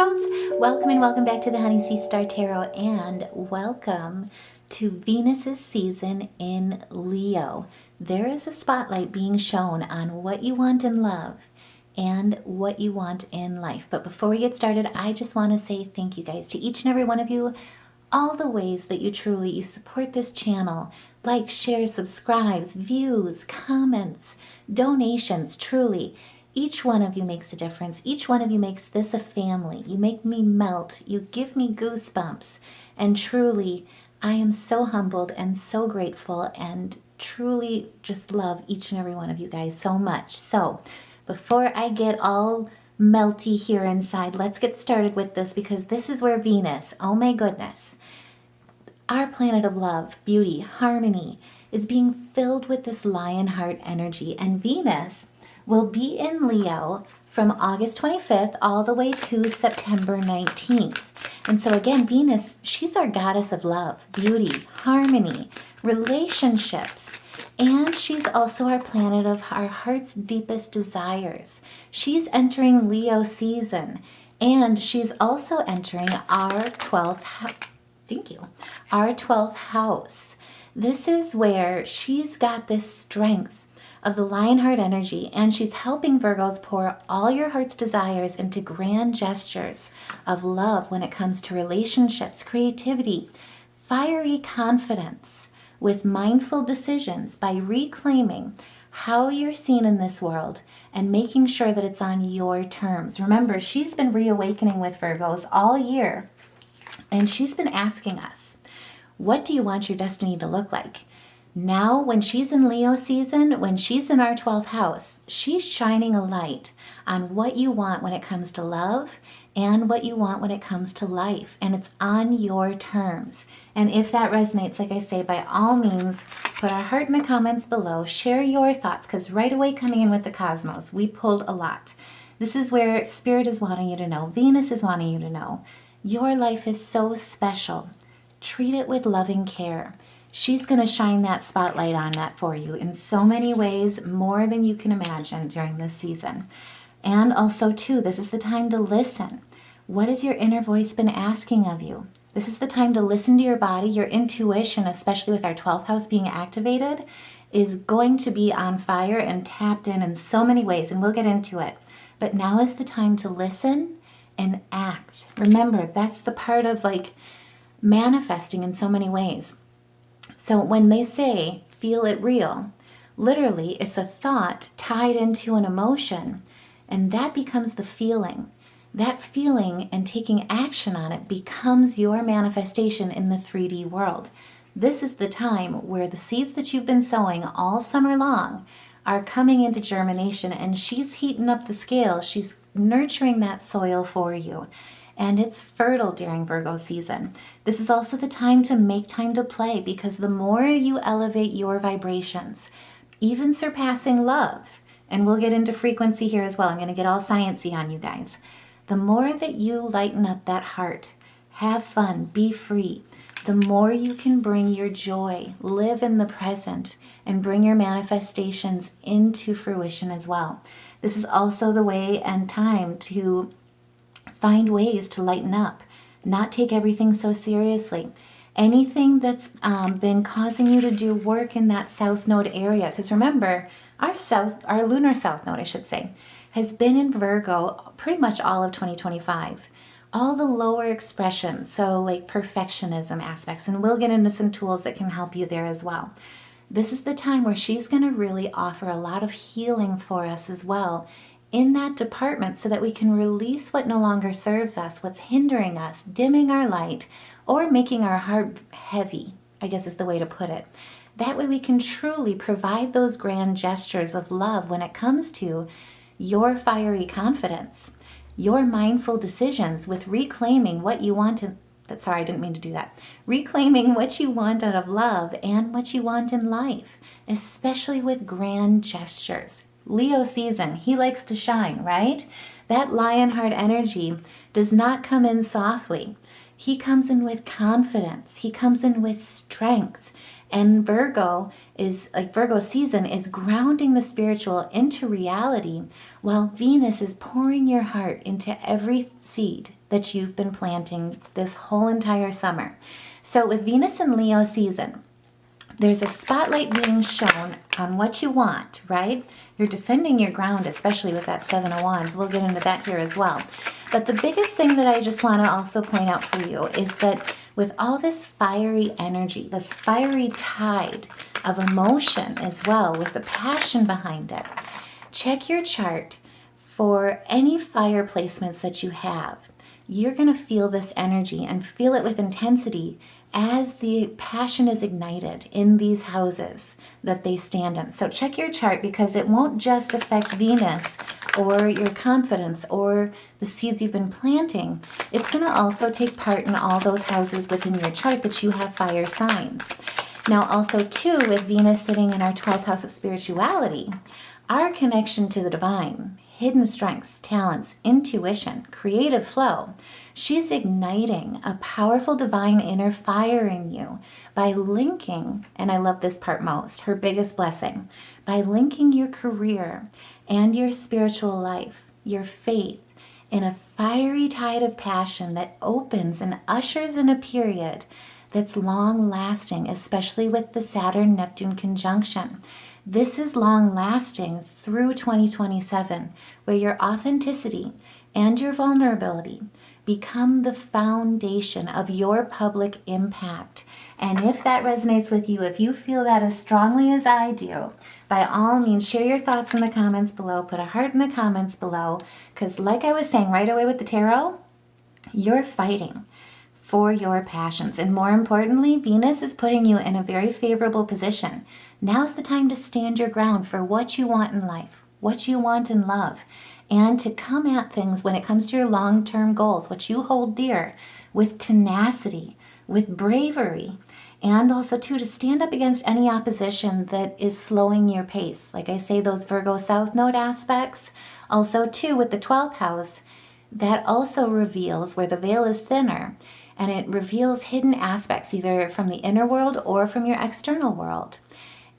Virgos, welcome and welcome back to the Honey Sea Star Tarot, and welcome to Venus's season in Leo. There is a spotlight being shown on what you want in love and what you want in life. But before we get started, I just want to say thank you guys to each and every one of you, all the ways that you support this channel, like, share, subscribes, views, comments, donations. Truly, each one of you makes a difference. Each one of you makes this a family. You make me melt. You give me goosebumps. And truly, I am so humbled and so grateful and truly just love each and every one of you guys so much. So before I get all melty here inside, let's get started with this, because this is where Venus, oh my goodness, our planet of love, beauty, harmony, is being filled with this lion heart energy. And Venus will be in Leo from August 25th all the way to September 19th. And so again, Venus, she's our goddess of love, beauty, harmony, relationships, and she's also our planet of our heart's deepest desires. She's entering Leo season, and she's also entering our 12th house. Thank you. Our 12th house. This is where she's got this strength of the Lionheart energy, and she's helping Virgos pour all your heart's desires into grand gestures of love when it comes to relationships, creativity, fiery confidence with mindful decisions by reclaiming how you're seen in this world and making sure that it's on your terms. Remember, she's been reawakening with Virgos all year, and she's been asking us, what do you want your destiny to look like? Now, when she's in Leo season, when she's in our 12th house, she's shining a light on what you want when it comes to love and what you want when it comes to life. And it's on your terms. And if that resonates, like I say, by all means, put a heart in the comments below. Share your thoughts, because right away coming in with the cosmos, we pulled a lot. This is where Spirit is wanting you to know. Venus is wanting you to know. Your life is so special. Treat it with loving care. She's going to shine that spotlight on that for you in so many ways, more than you can imagine during this season. And also, too, this is the time to listen. What has your inner voice been asking of you? This is the time to listen to your body. Your intuition, especially with our 12th house being activated, is going to be on fire and tapped in so many ways, and we'll get into it. But now is the time to listen and act. Remember, that's the part of like manifesting in so many ways. So when they say, feel it real, literally it's a thought tied into an emotion, and that becomes the feeling. That feeling and taking action on it becomes your manifestation in the 3D world. This is the time where the seeds that you've been sowing all summer long are coming into germination, and she's heating up the scale. She's nurturing that soil for you. And it's fertile during Virgo season. This is also the time to make time to play, because the more you elevate your vibrations, even surpassing love, and we'll get into frequency here as well. I'm going to get all sciencey on you guys. The more that you lighten up that heart, have fun, be free, the more you can bring your joy, live in the present, and bring your manifestations into fruition as well. This is also the way and time to find ways to lighten up, not take everything so seriously. Anything that's been causing you to do work in that south node area, because remember, our lunar south node, I should say, has been in Virgo pretty much all of 2025. All the lower expressions, so like perfectionism aspects, and we'll get into some tools that can help you there as well. This is the time where she's going to really offer a lot of healing for us as well in that department, so that we can release what no longer serves us, what's hindering us, dimming our light, or making our heart heavy, I guess is the way to put it. That way we can truly provide those grand gestures of love when it comes to your fiery confidence, your mindful decisions with reclaiming what you want to, sorry, I didn't mean to do that. Reclaiming what you want out of love and what you want in life, especially with grand gestures. Leo season, he likes to shine, right? That Lionheart energy does not come in softly. He comes in with confidence. He comes in with strength. And Virgo season is grounding the spiritual into reality, while Venus is pouring your heart into every seed, that you've been planting this whole entire summer. So with Venus in Leo season, there's a spotlight being shown on what you want, right? You're defending your ground, especially with that Seven of Wands. We'll get into that here as well. But the biggest thing that I just want to also point out for you is that with all this fiery energy, this fiery tide of emotion as well, with the passion behind it, check your chart for any fire placements that you have. You're going to feel this energy and feel it with intensity as the passion is ignited in these houses that they stand in. So check your chart, because it won't just affect Venus or your confidence or the seeds you've been planting. It's going to also take part in all those houses within your chart that you have fire signs. Now also too, with Venus sitting in our 12th house of spirituality, our connection to the divine, hidden strengths, talents, intuition, creative flow, she's igniting a powerful divine inner fire in you by linking, and I love this part most, her biggest blessing, by linking your career and your spiritual life, your faith, in a fiery tide of passion that opens and ushers in a period that's long lasting, especially with the Saturn-Neptune conjunction. This is long lasting through 2027, where your authenticity and your vulnerability become the foundation of your public impact. And if that resonates with you, if you feel that as strongly as I do, by all means, share your thoughts in the comments below. Put a heart in the comments below, because like I was saying right away with the tarot, you're fighting for your passions. And more importantly, Venus is putting you in a very favorable position. Now's the time to stand your ground for what you want in life, what you want in love, and to come at things when it comes to your long-term goals, what you hold dear, with tenacity, with bravery, and also too to stand up against any opposition that is slowing your pace. Like I say, those Virgo South Node aspects. Also too, with the 12th house, that also reveals where the veil is thinner, and it reveals hidden aspects, either from the inner world or from your external world,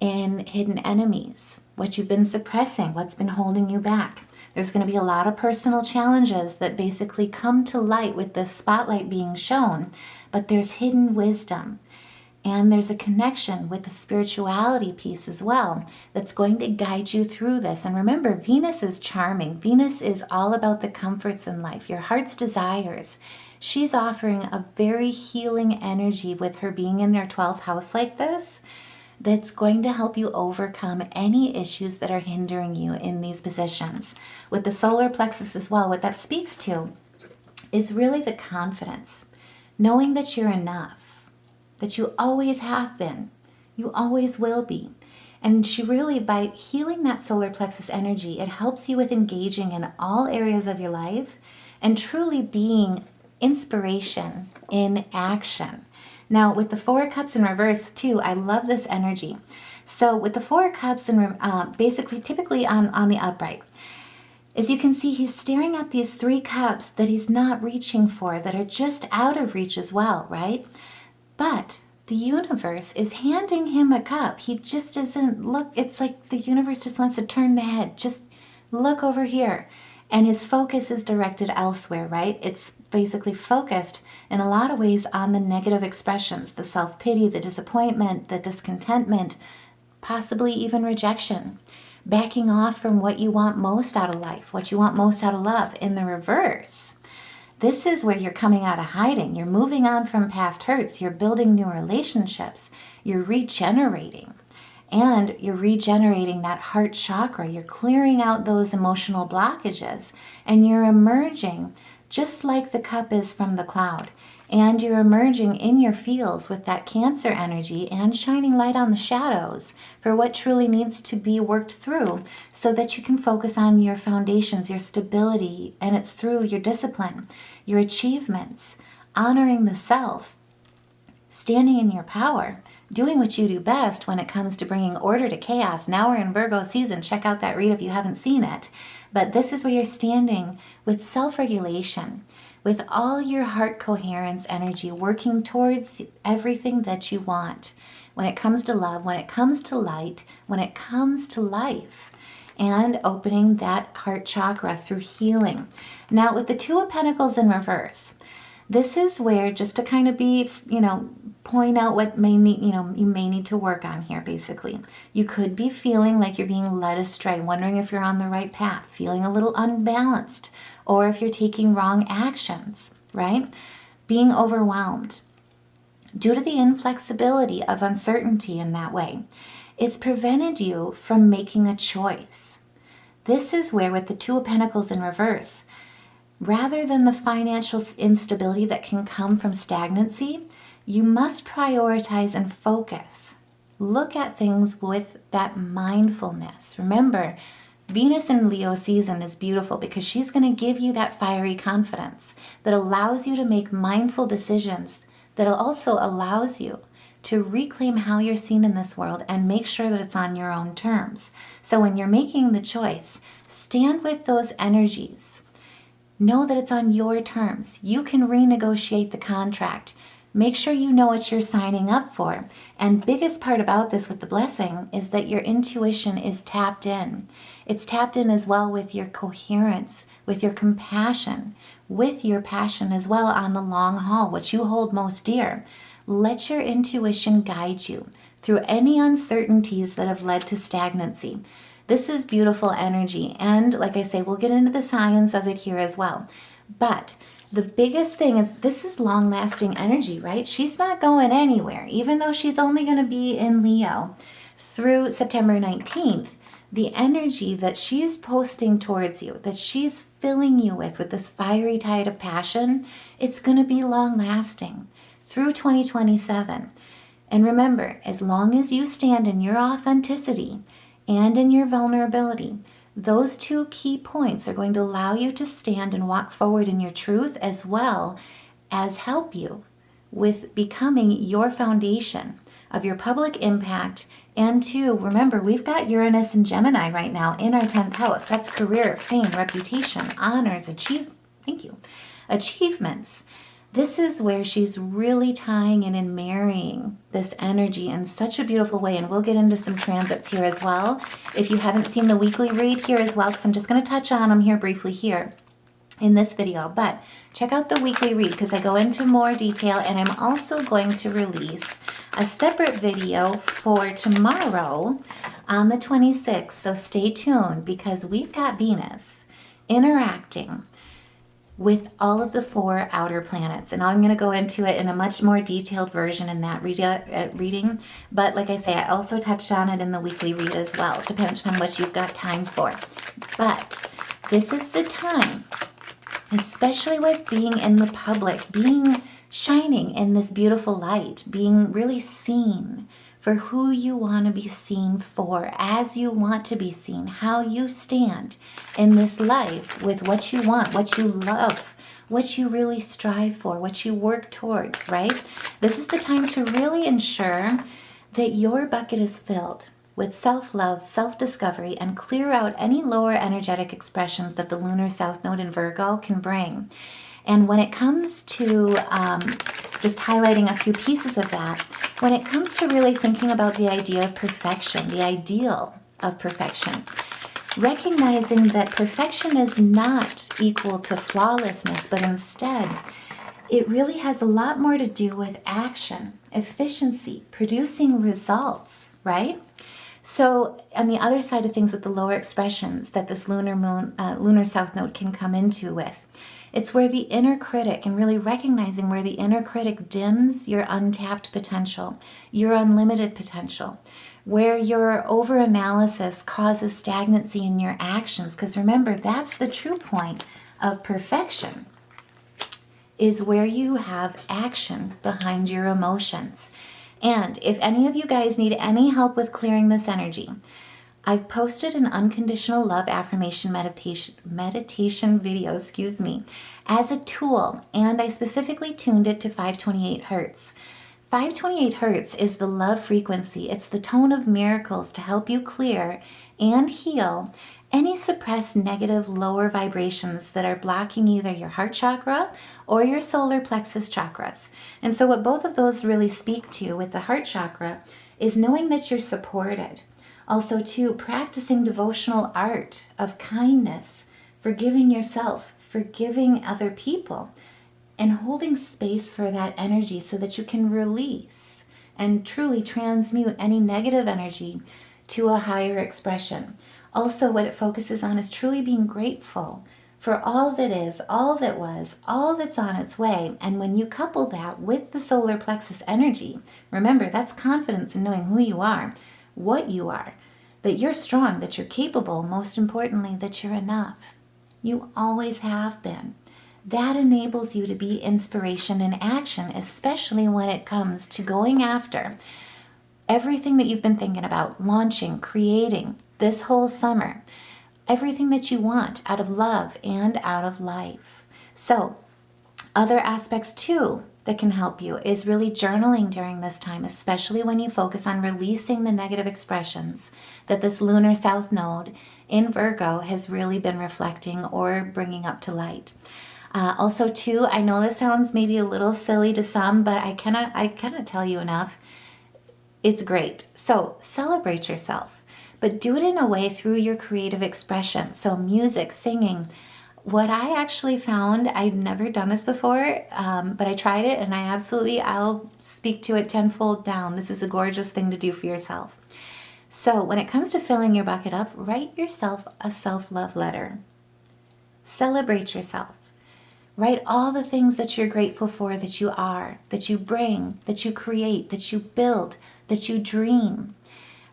in hidden enemies, what you've been suppressing, what's been holding you back. There's going to be a lot of personal challenges that basically come to light with this spotlight being shown, but there's hidden wisdom. And there's a connection with the spirituality piece as well that's going to guide you through this. And remember, Venus is charming. Venus is all about the comforts in life, your heart's desires. She's offering a very healing energy with her being in their 12th house like this, that's going to help you overcome any issues that are hindering you in these positions. With the solar plexus as well, what that speaks to is really the confidence, knowing that you're enough, that you always have been, you always will be. And she really, by healing that solar plexus energy, it helps you with engaging in all areas of your life and truly being inspiration in action. Now, with the Four of Cups in reverse, too, I love this energy. So with the Four of Cups, and basically, typically on the upright, as you can see, he's staring at these 3 cups that he's not reaching for, that are just out of reach as well, right? But the universe is handing him a cup. He just doesn't look. It's like the universe just wants to turn the head. Just look over here. And his focus is directed elsewhere, right? It's basically focused in a lot of ways on the negative expressions, the self-pity, the disappointment, the discontentment, possibly even rejection. Backing off from what you want most out of life, what you want most out of love. In the reverse, this is where you're coming out of hiding. You're moving on from past hurts. You're building new relationships. You're regenerating. And you're regenerating that heart chakra. You're clearing out those emotional blockages. And you're emerging just like the cup is from the cloud. And you're emerging in your fields with that Cancer energy and shining light on the shadows for what truly needs to be worked through so that you can focus on your foundations, your stability, and it's through your discipline, your achievements, honoring the self, standing in your power, doing what you do best when it comes to bringing order to chaos. Now we're in Virgo season. Check out that read if you haven't seen it. But this is where you're standing with self-regulation, with all your heart coherence energy, working towards everything that you want when it comes to love, when it comes to light, when it comes to life. and opening that heart chakra through healing. Now with the Two of Pentacles in reverse, this is where, just to kind of be, point out what may need, you may need to work on here, basically. You could be feeling like you're being led astray, wondering if you're on the right path, feeling a little unbalanced, or if you're taking wrong actions, right? Being overwhelmed due to the inflexibility of uncertainty in that way. It's prevented you from making a choice. This is where, with the Two of Pentacles in reverse, rather than the financial instability that can come from stagnancy, you must prioritize and focus. Look at things with that mindfulness. Remember, Venus in Leo season is beautiful because she's going to give you that fiery confidence that allows you to make mindful decisions, that also allows you to reclaim how you're seen in this world and make sure that it's on your own terms. So when you're making the choice, stand with those energies. Know that it's on your terms. You can renegotiate the contract. Make sure you know what you're signing up for. And biggest part about this with the blessing is that your intuition is tapped in. It's tapped in as well with your coherence, with your compassion, with your passion as well on the long haul, what you hold most dear. Let your intuition guide you through any uncertainties that have led to stagnancy. This is beautiful energy. And like I say, we'll get into the science of it here as well. But the biggest thing is this is long-lasting energy, right? She's not going anywhere, even though she's only going to be in Leo through September 19th. The energy that she's posting towards you, that she's filling you with this fiery tide of passion, it's going to be long-lasting through 2027. And remember, as long as you stand in your authenticity and in your vulnerability, those two key points are going to allow you to stand and walk forward in your truth, as well as help you with becoming your foundation of your public impact. And two, remember, we've got Uranus and Gemini right now in our 10th house. That's career, fame, reputation, honors, achievements. This is where she's really tying in and marrying this energy in such a beautiful way. And we'll get into some transits here as well. If you haven't seen the weekly read here as well, because I'm just going to touch on them here briefly here in this video. But check out the weekly read because I go into more detail. And I'm also going to release a separate video for tomorrow on the 26th. So stay tuned because we've got Venus interacting with all of the 4 outer planets. And I'm going to go into it in a much more detailed version in that reading. But like I say, I also touched on it in the weekly read as well, depending on what you've got time for. But this is the time, especially with being in the public, shining in this beautiful light, being really seen for who you want to be seen for, as you want to be seen, how you stand in this life with what you want, what you love, what you really strive for, what you work towards, right? This is the time to really ensure that your bucket is filled with self-love, self-discovery, and clear out any lower energetic expressions that the lunar south node in Virgo can bring. And when it comes to just highlighting a few pieces of that, when it comes to really thinking about the idea of perfection, the ideal of perfection, recognizing that perfection is not equal to flawlessness, but instead, it really has a lot more to do with action, efficiency, producing results, right? So on the other side of things with the lower expressions that this lunar south node can come into with, it's where the inner critic, and really recognizing where the inner critic dims your untapped potential, your unlimited potential, where your overanalysis causes stagnancy in your actions. Because remember, that's the true point of perfection, is where you have action behind your emotions. And if any of you guys need any help with clearing this energy, I've posted an unconditional love affirmation meditation video, as a tool, and I specifically tuned it to 528 hertz. 528 hertz is the love frequency. It's the tone of miracles to help you clear and heal any suppressed negative lower vibrations that are blocking either your heart chakra or your solar plexus chakras. And so what both of those really speak to with the heart chakra is knowing that you're supported. Also, too, practicing devotional art of kindness, forgiving yourself, forgiving other people, and holding space for that energy so that you can release and truly transmute any negative energy to a higher expression. Also, what it focuses on is truly being grateful for all that is, all that was, all that's on its way. And when you couple that with the solar plexus energy, remember, that's confidence in knowing who you are, what you are, that you're strong, that you're capable, most importantly, that you're enough. You always have been. That enables you to be inspiration in action, especially when it comes to going after everything that you've been thinking about, launching, creating this whole summer, everything that you want out of love and out of life. So, other aspects too that can help you is really journaling during this time, especially when you focus on releasing the negative expressions that this lunar south node in Virgo has really been reflecting or bringing up to light. Also, too, I know this sounds maybe a little silly to some, but I cannot tell you enough. It's great. So celebrate yourself, but do it in a way through your creative expression. So music, singing. What I actually found, I'd never done this before, but I tried it and I'll speak to it tenfold down. This is a gorgeous thing to do for yourself. So when it comes to filling your bucket up, write yourself a self-love letter. Celebrate yourself. Write all the things that you're grateful for, that you are, that you bring, that you create, that you build, that you dream,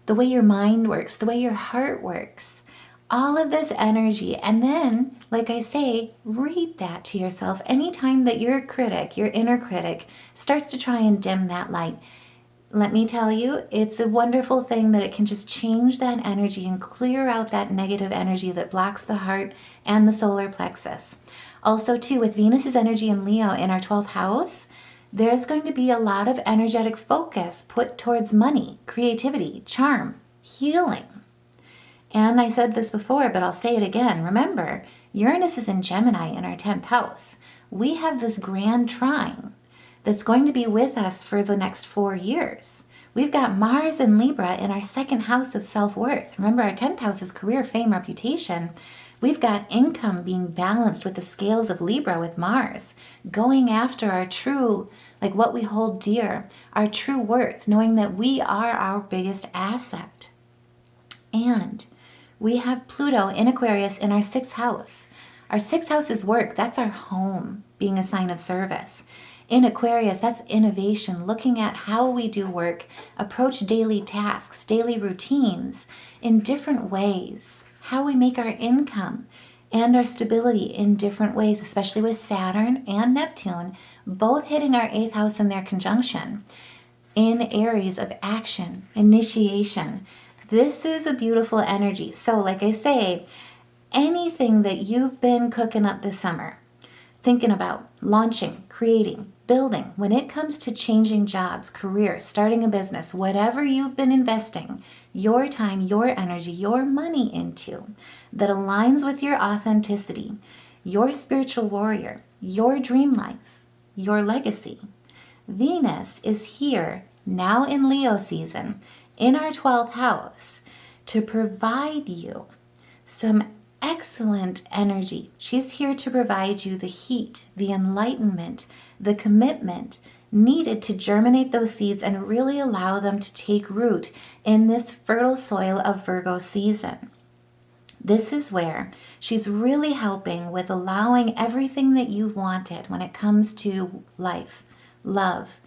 the way your mind works, the way your heart works, all of this energy. And then, like I say, read that to yourself anytime that your critic, your inner critic, starts to try and dim that light. Let me tell you, it's a wonderful thing that it can just change that energy and clear out that negative energy that blocks the heart and the solar plexus. Also, too, with Venus's energy in Leo in our 12th house, there's going to be a lot of energetic focus put towards money, creativity, charm, healing. And I said this before, but I'll say it again. Remember, Uranus is in Gemini in our 10th house. We have this grand trine that's going to be with us for the next 4 years. We've got Mars and Libra in our 2nd house of self-worth. Remember, our 10th house is career, fame, reputation. We've got income being balanced with the scales of Libra with Mars, going after our true, like what we hold dear, our true worth, knowing that we are our biggest asset. And we have Pluto in Aquarius in our 6th house. Our 6th house is work. That's our home, being a sign of service. In Aquarius, that's innovation, looking at how we do work, approach daily tasks, daily routines in different ways, how we make our income and our stability in different ways, especially with Saturn and Neptune, both hitting our 8th house in their conjunction in areas of action, initiation. This is a beautiful energy. So like I say, anything that you've been cooking up this summer, thinking about, launching, creating, building, when it comes to changing jobs, careers, starting a business, whatever you've been investing your time, your energy, your money into that aligns with your authenticity, your spiritual warrior, your dream life, your legacy. Venus is here now in Leo season in our 12th house to provide you some excellent energy. She's here to provide you the heat, the enlightenment, the commitment needed to germinate those seeds and really allow them to take root in this fertile soil of Virgo season. This is where she's really helping with allowing everything that you've wanted when it comes to life, love,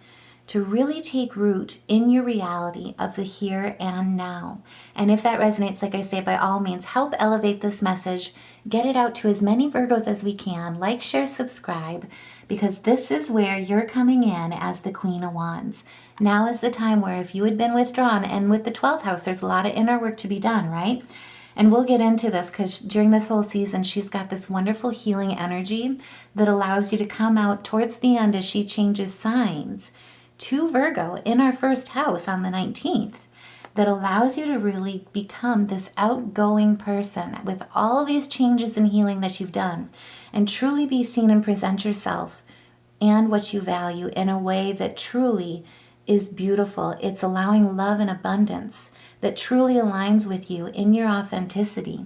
to really take root in your reality of the here and now. And if that resonates, like I say, by all means, help elevate this message, get it out to as many Virgos as we can, like, share, subscribe, because this is where you're coming in as the Queen of Wands. Now is the time where if you had been withdrawn, and with the 12th house, there's a lot of inner work to be done, right? And we'll get into this because during this whole season, she's got this wonderful healing energy that allows you to come out towards the end as she changes signs to Virgo in our 1st house on the 19th, that allows you to really become this outgoing person with all these changes and healing that you've done, and truly be seen and present yourself and what you value in a way that truly is beautiful. It's allowing love and abundance that truly aligns with you in your authenticity,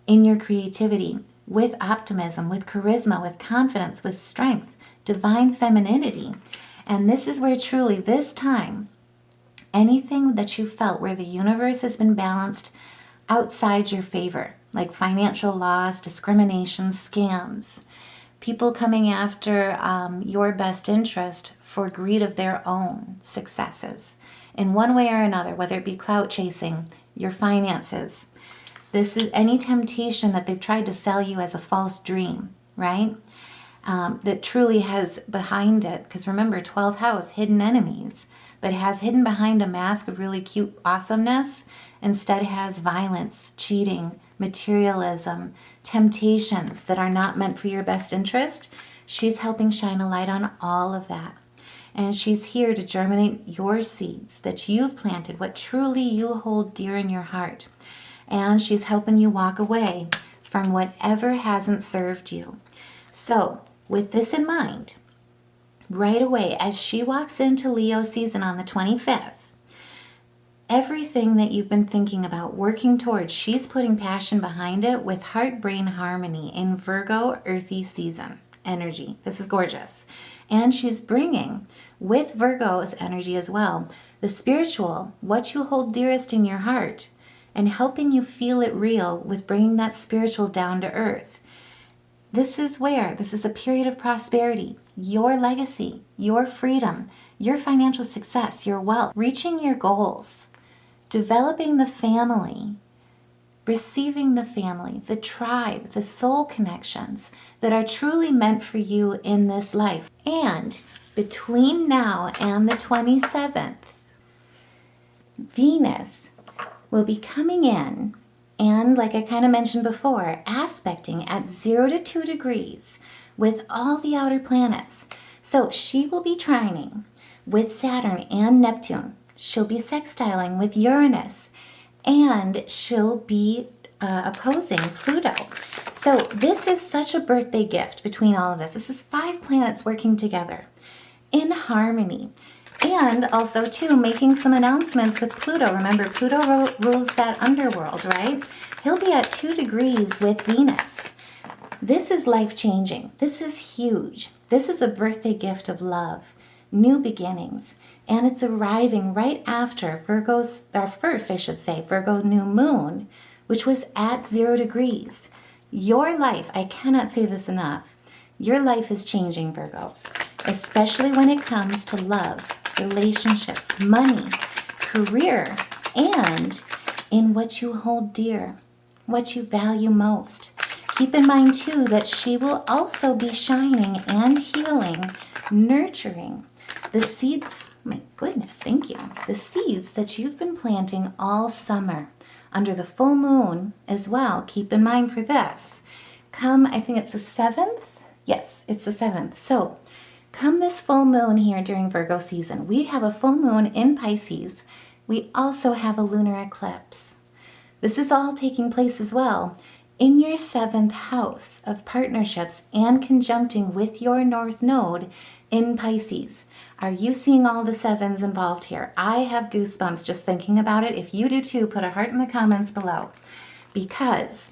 in your creativity, with optimism, with charisma, with confidence, with strength, divine femininity. And this is where truly this time, anything that you felt where the universe has been balanced outside your favor, like financial loss, discrimination, scams, people coming after your best interest for greed of their own successes in one way or another, whether it be clout chasing, your finances. This is any temptation that they've tried to sell you as a false dream, right? That truly has behind it, because remember, 12th house, hidden enemies, but has hidden behind a mask of really cute awesomeness, instead has violence, cheating, materialism, temptations that are not meant for your best interest. She's helping shine a light on all of that. And she's here to germinate your seeds that you've planted, what truly you hold dear in your heart. And she's helping you walk away from whatever hasn't served you. So, with this in mind, right away, as she walks into Leo season on the 25th, everything that you've been thinking about, working towards, she's putting passion behind it with heart-brain harmony in Virgo earthy season energy. This is gorgeous. And she's bringing, with Virgo's energy as well, the spiritual, what you hold dearest in your heart, and helping you feel it real with bringing that spiritual down to earth. This is a period of prosperity, your legacy, your freedom, your financial success, your wealth, reaching your goals, developing the family, receiving the family, the tribe, the soul connections that are truly meant for you in this life. And between now and the 27th, Venus will be coming in and, like I kind of mentioned before, aspecting at 0 to 2 degrees with all the outer planets. So she will be trining with Saturn and Neptune. She'll be sextiling with Uranus, and she'll be opposing Pluto. So this is such a birthday gift between all of this. This is 5 planets working together in harmony. And also, too, making some announcements with Pluto. Remember, Pluto rules that underworld, right? He'll be at 2 degrees with Venus. This is life-changing. This is huge. This is a birthday gift of love, new beginnings. And it's arriving right after Virgo new moon, which was at 0 degrees. Your life, I cannot say this enough, your life is changing, Virgos, especially when it comes to love, relationships, money, career, and in what you hold dear, what you value most. Keep in mind, too, that she will also be shining and healing, nurturing the seeds, my goodness, thank you, the seeds that you've been planting all summer under the full moon as well. Keep in mind for this. Come, I think it's the 7th. Yes, it's the 7th. So come this full moon here during Virgo season, we have a full moon in Pisces. We also have a lunar eclipse. This is all taking place as well in your 7th house of partnerships and conjuncting with your North Node in Pisces. Are you seeing all the 7s involved here? I have goosebumps just thinking about it. If you do too, put a heart in the comments below. Because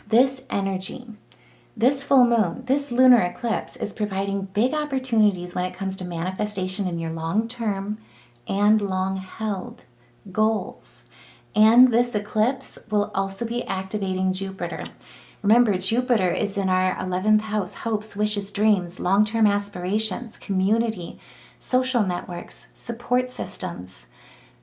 this energy, this full moon, this lunar eclipse is providing big opportunities when it comes to manifestation in your long-term and long-held goals. And this eclipse will also be activating Jupiter. Remember, Jupiter is in our 11th house, hopes, wishes, dreams, long-term aspirations, community, social networks, support systems.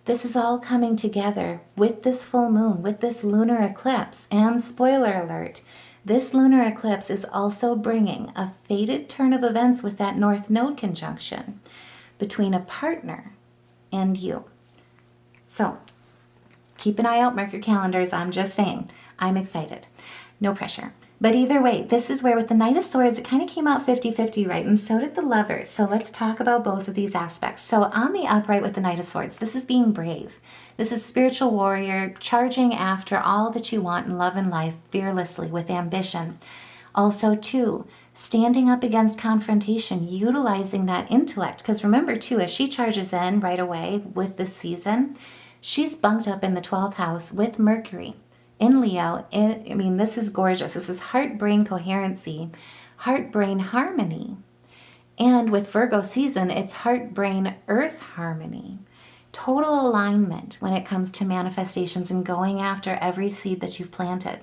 This is all coming together with this full moon, with this lunar eclipse. And spoiler alert, this lunar eclipse is also bringing a fated turn of events with that North Node conjunction between a partner and you. So keep an eye out, mark your calendars. I'm just saying, I'm excited. No pressure. But either way, this is where with the Knight of Swords, it kind of came out 50-50, right? And so did the Lovers. So let's talk about both of these aspects. So on the upright with the Knight of Swords, this is being brave. This is spiritual warrior, charging after all that you want in love and life fearlessly with ambition. Also, too, standing up against confrontation, utilizing that intellect. Because remember too, as she charges in right away with this season, she's bunked up in the 12th house with Mercury in Leo. I mean, this is gorgeous. This is heart-brain coherency, heart-brain harmony. And with Virgo season, it's heart-brain-earth harmony. Total alignment when it comes to manifestations and going after every seed that you've planted.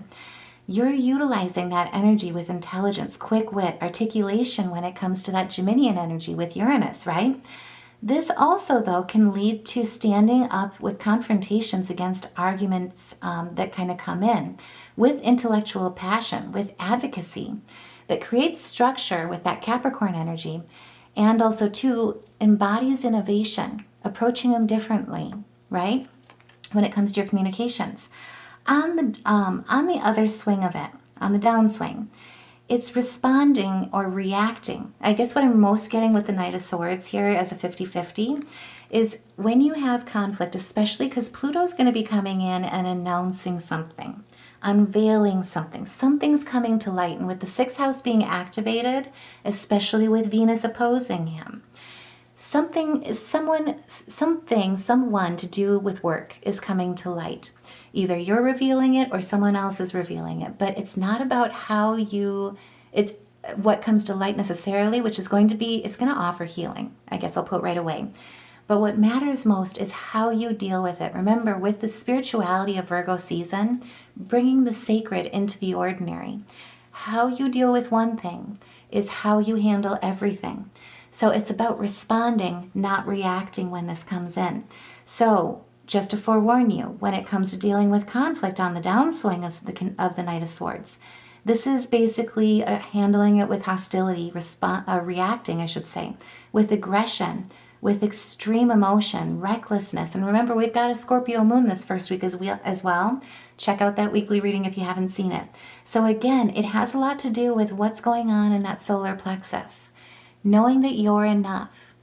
You're utilizing that energy with intelligence, quick wit, articulation when it comes to that Geminian energy with Uranus, right? This also, though, can lead to standing up with confrontations against arguments that kind of come in with intellectual passion, with advocacy that creates structure with that Capricorn energy, and also, too, embodies innovation, approaching them differently, right? When it comes to your communications. On the other swing of it, on the downswing, it's responding or reacting. I guess what I'm most getting with the Knight of Swords here as a 50-50 is when you have conflict, especially because Pluto's going to be coming in and announcing something, unveiling something. Something's coming to light. And with the 6th house being activated, especially with Venus opposing him, someone to do with work is coming to light. Either you're revealing it or someone else is revealing it. But it's not about it's what comes to light necessarily, which is going to be, it's going to offer healing. I guess I'll put right away. But what matters most is how you deal with it. Remember, with the spirituality of Virgo season, bringing the sacred into the ordinary. How you deal with one thing is how you handle everything. So it's about responding, not reacting when this comes in. So just to forewarn you, when it comes to dealing with conflict on the downswing of the Knight of Swords, this is basically handling it with hostility, reacting, I should say, with aggression, with extreme emotion, recklessness. And remember, we've got a Scorpio moon this first week as well. Check out that weekly reading if you haven't seen it. So again, it has a lot to do with what's going on in that solar plexus. Knowing that you're enough.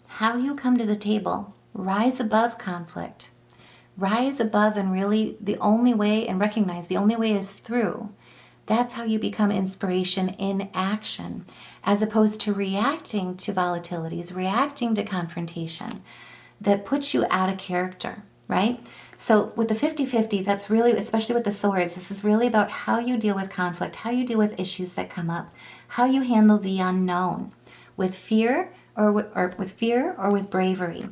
How you come to the table. Rise above conflict. Rise above and really the only way, and recognize the only way is through. That's how you become inspiration in action, as opposed to reacting to volatilities, reacting to confrontation that puts you out of character, right? So with the 50-50, that's really, especially with the swords, this is really about how you deal with conflict, how you deal with issues that come up, how you handle the unknown with fear or with bravery.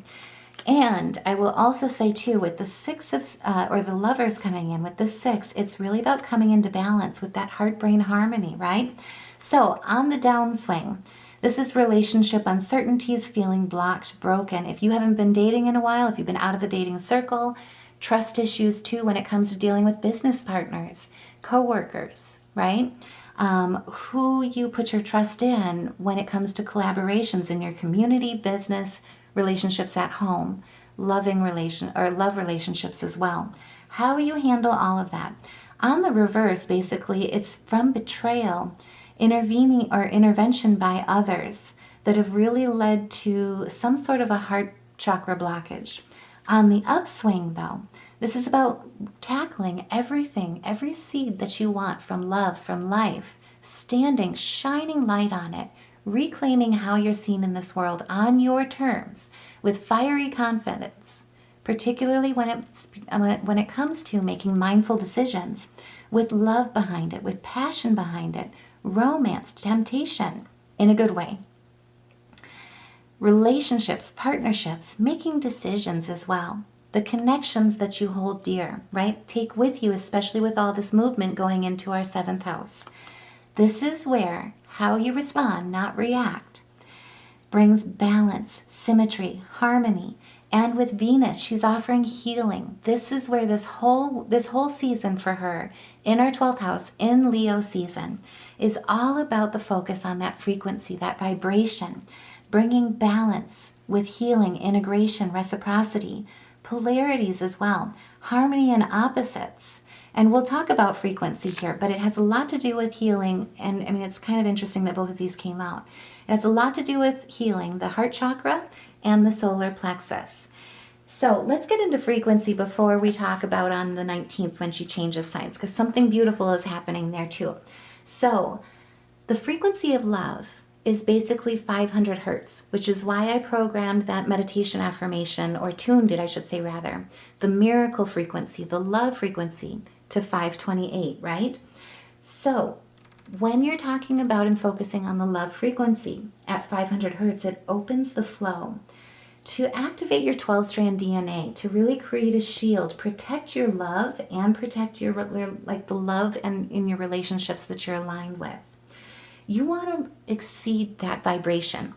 And I will also say too, with the 6 of, or the lovers coming in with the 6, it's really about coming into balance with that heart-brain harmony, right? So on the downswing, this is relationship uncertainties, feeling blocked, broken. If you haven't been dating in a while, if you've been out of the dating circle, trust issues too when it comes to dealing with business partners, co-workers, right? Who you put your trust in when it comes to collaborations in your community, business, relationships at home, love relationships as well. How you handle all of that. On the reverse, basically, it's from betrayal, intervention by others that have really led to some sort of a heart chakra blockage. On the upswing, though, this is about tackling everything, every seed that you want from love, from life, standing, shining light on it, reclaiming how you're seen in this world on your terms with fiery confidence, particularly when it comes to making mindful decisions with love behind it, with passion behind it, romance, temptation, in a good way. Relationships, partnerships, making decisions as well. The connections that you hold dear, right? Take with you, especially with all this movement going into our 7th house. This is where how you respond, not react, brings balance, symmetry, harmony. And with Venus, she's offering healing. This is where this whole season for her in our 12th house, in Leo season, is all about the focus on that frequency, that vibration, bringing balance with healing, integration, reciprocity, polarities as well, harmony and opposites. And we'll talk about frequency here, but it has a lot to do with healing. And I mean, it's kind of interesting that both of these came out. It has a lot to do with healing, the heart chakra and the solar plexus. So let's get into frequency before we talk about on the 19th when she changes signs, because something beautiful is happening there too. So The frequency of love is basically 500 hertz, which is why I programmed that meditation affirmation, or tuned it, I should say rather, the miracle frequency, the love frequency, to 528, right? So when you're talking about and focusing on the love frequency at 500 hertz, it opens the flow to activate your 12-strand DNA, to really create a shield, protect your love and protect your, like the love and in your relationships that you're aligned with. You want to exceed that vibration.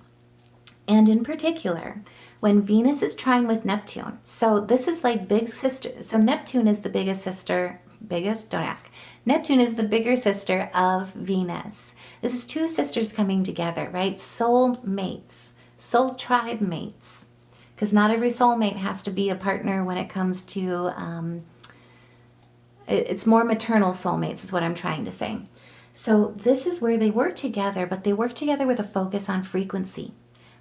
And in particular, when Venus is trine with Neptune, so this is like big sister. So Neptune is the biggest sister, biggest, don't ask. Neptune is the bigger sister of Venus. This is two sisters coming together, right? Soul mates, soul tribe mates. Because not every soulmate has to be a partner when it comes to, it's more maternal soulmates is what I'm trying to say. So this is where they work together, but they work together with a focus on frequency,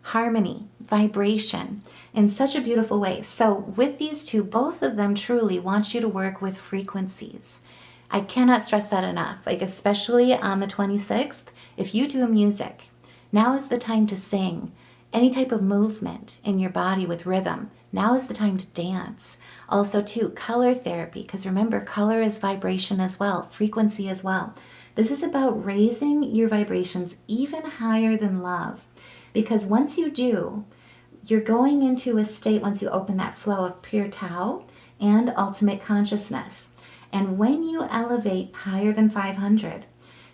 harmony, vibration, in such a beautiful way. So with these two, both of them truly want you to work with frequencies. I cannot stress that enough, like especially on the 26th, if you do music, now is the time to sing. Any type of movement in your body with rhythm, now is the time to dance. Also too, color therapy, because remember, color is vibration as well, frequency as well. This is about raising your vibrations even higher than love. Because once you do, you're going into a state, once you open that flow of pure Tao and ultimate consciousness. And when you elevate higher than 500,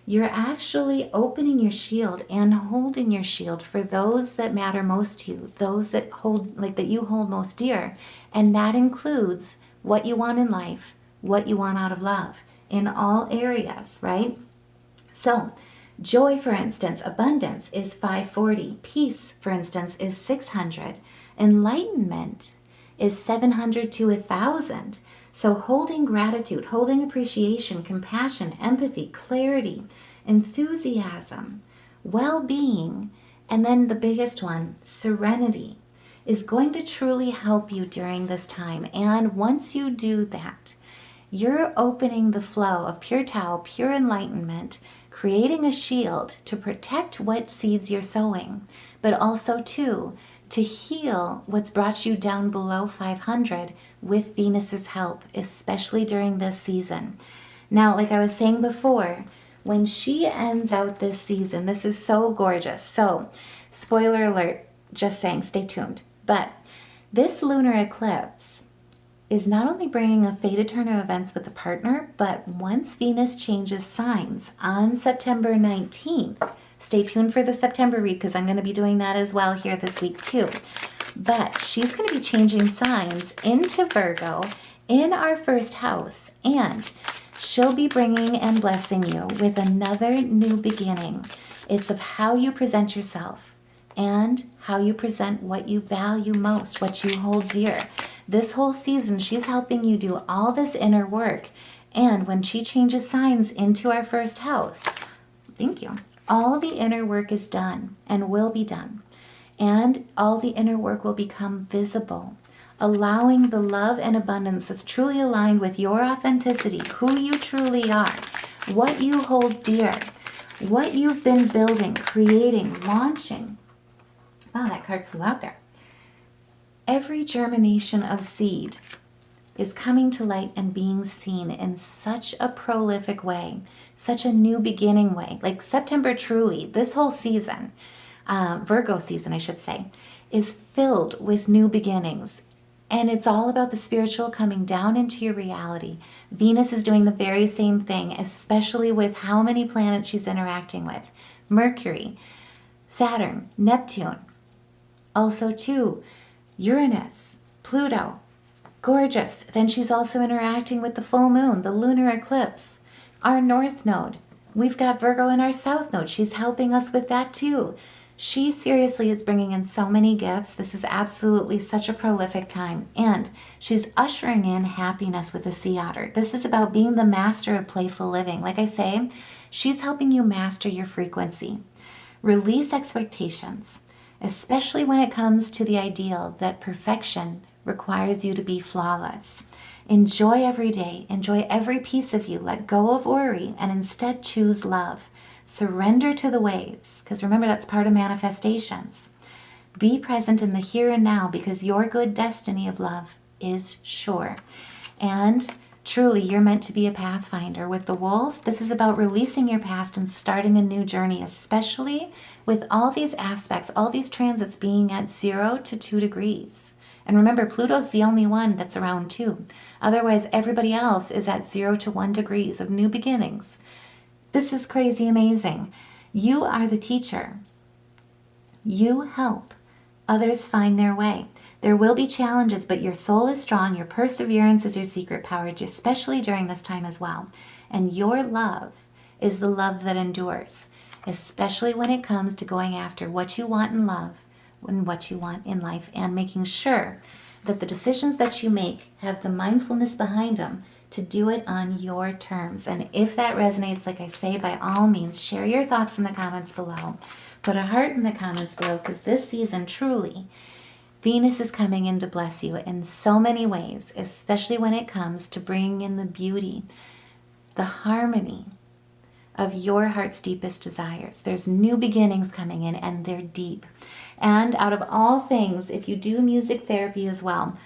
you're actually opening your shield and holding your shield for those that matter most to you, those that hold, like that you hold most dear. And that includes what you want in life, what you want out of love in all areas, right? So joy, for instance, abundance is 540. Peace, for instance, is 600. Enlightenment is 700 to 1,000. So holding gratitude, holding appreciation, compassion, empathy, clarity, enthusiasm, well-being, and then the biggest one, serenity, is going to truly help you during this time. And once you do that, you're opening the flow of pure Tao, pure enlightenment, creating a shield to protect what seeds you're sowing, but also too, to heal what's brought you down below 500 with Venus's help, especially during this season. Now, like I was saying before, when she ends out this season, this is so gorgeous. So, spoiler alert, just saying, stay tuned. But this lunar eclipse is not only bringing a fated turn of events with a partner, but once Venus changes signs on September 19th, stay tuned for the September read because I'm going to be doing that as well here this week too. But she's going to be changing signs into Virgo in our first house, and she'll be bringing and blessing you with another new beginning. It's of how you present yourself and how you present what you value most, what you hold dear. This whole season, she's helping you do all this inner work. And when she changes signs into our first house, thank you, all the inner work is done and will be done. And all the inner work will become visible, allowing the love and abundance that's truly aligned with your authenticity, who you truly are, what you hold dear, what you've been building, creating, launching. Oh, that card flew out there. Every germination of seed is coming to light and being seen in such a prolific way, such a new beginning way. Like September truly, this whole season, Virgo season, I should say, is filled with new beginnings. And it's all about the spiritual coming down into your reality. Venus is doing the very same thing, especially with how many planets she's interacting with. Mercury, Saturn, Neptune. Also too, Uranus, Pluto. Gorgeous. Then she's also interacting with the full moon, the lunar eclipse, our north node. We've got Virgo in our south node. She's helping us with that too. She seriously is bringing in so many gifts. This is absolutely such a prolific time. And she's ushering in happiness with the sea otter. This is about being the master of playful living. Like I say, she's helping you master your frequency. Release expectations, especially when it comes to the ideal that perfection requires you to be flawless. Enjoy every day. Enjoy every piece of you. Let go of worry and instead choose love. Surrender to the waves, because remember, that's part of manifestations. Be present in the here and now, because your good destiny of love is sure. And truly, you're meant to be a pathfinder. With the wolf, this is about releasing your past and starting a new journey, especially with all these aspects, all these transits being at 0 to 2 degrees. And remember, Pluto's the only one that's around 2. Otherwise, everybody else is at 0 to 1 degrees of new beginnings. This is crazy amazing. You are the teacher. You help others find their way. There will be challenges, but your soul is strong. Your perseverance is your secret power, especially during this time as well. And your love is the love that endures, especially when it comes to going after what you want in love and what you want in life, and making sure that the decisions that you make have the mindfulness behind them to do it on your terms. And if that resonates, like I say, by all means, share your thoughts in the comments below. Put a heart in the comments below, because this season, truly, Venus is coming in to bless you in so many ways, especially when it comes to bringing in the beauty, the harmony of your heart's deepest desires. There's new beginnings coming in, and they're deep. And out of all things, if you do music therapy as well,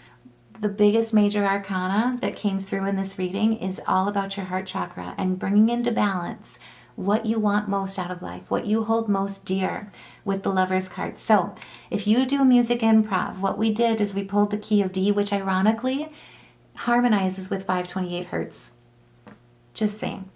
the biggest major arcana that came through in this reading is all about your heart chakra and bringing into balance what you want most out of life, what you hold most dear with the Lover's card. So if you do music improv, what we did is we pulled the key of D, which ironically harmonizes with 528 hertz. Just saying.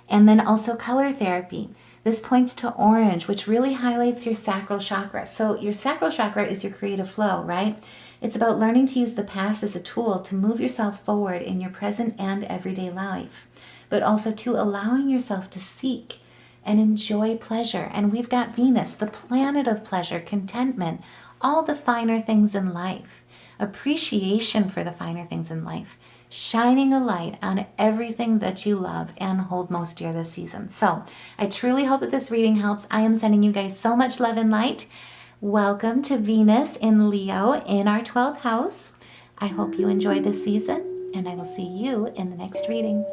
And then also color therapy. This points to orange, which really highlights your sacral chakra. So your sacral chakra is your creative flow, right? It's about learning to use the past as a tool to move yourself forward in your present and everyday life, but also to allowing yourself to seek and enjoy pleasure. And we've got Venus, the planet of pleasure, contentment, all the finer things in life, appreciation for the finer things in life, shining a light on everything that you love and hold most dear this season. So I truly hope that this reading helps. I am sending you guys so much love and light. Welcome to Venus in Leo in our 12th house. I hope you enjoy this season, and I will see you in the next reading.